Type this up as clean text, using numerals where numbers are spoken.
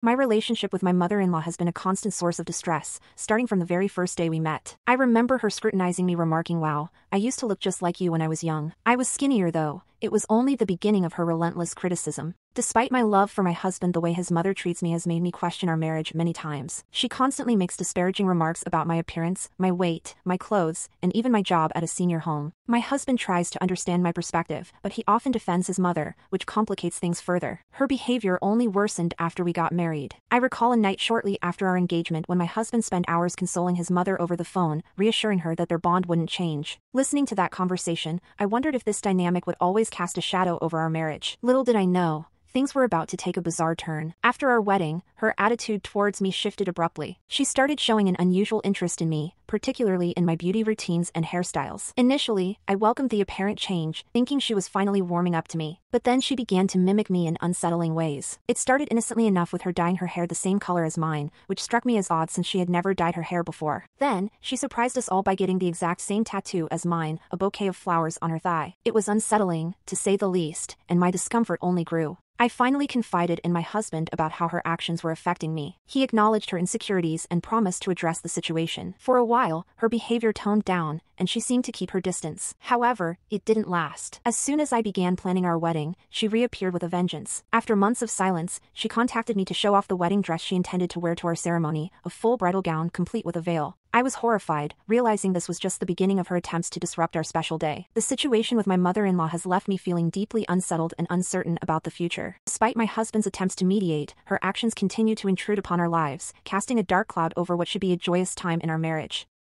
My relationship with my mother-in-law has been a constant source of distress, starting from the very first day we met. I remember her scrutinizing me, remarking, "Wow, I used to look just like you when I was young." I was skinnier though. It was only the beginning of her relentless criticism. Despite my love for my husband, the way his mother treats me has made me question our marriage many times. She constantly makes disparaging remarks about my appearance, my weight, my clothes, and even my job at a senior home. My husband tries to understand my perspective, but he often defends his mother, which complicates things further. Her behavior only worsened after we got married. I recall a night shortly after our engagement when my husband spent hours consoling his mother over the phone, reassuring her that their bond wouldn't change. Listening to that conversation, I wondered if this dynamic would always cast a shadow over our marriage. Little did I know, things were about to take a bizarre turn. After our wedding, her attitude towards me shifted abruptly. She started showing an unusual interest in me, particularly in my beauty routines and hairstyles. Initially, I welcomed the apparent change, thinking she was finally warming up to me. But then she began to mimic me in unsettling ways. It started innocently enough with her dyeing her hair the same color as mine, which struck me as odd since she had never dyed her hair before. Then, she surprised us all by getting the exact same tattoo as mine, a bouquet of flowers on her thigh. It was unsettling, to say the least, and my discomfort only grew. I finally confided in my husband about how her actions were affecting me. He acknowledged her insecurities and promised to address the situation. For a while, her behavior toned down, and she seemed to keep her distance. However, it didn't last. As soon as I began planning our wedding, she reappeared with a vengeance. After months of silence, she contacted me to show off the wedding dress she intended to wear to our ceremony, a full bridal gown complete with a veil. I was horrified, realizing this was just the beginning of her attempts to disrupt our special day. The situation with my mother-in-law has left me feeling deeply unsettled and uncertain about the future. Despite my husband's attempts to mediate, her actions continue to intrude upon our lives, casting a dark cloud over what should be a joyous time in our marriage.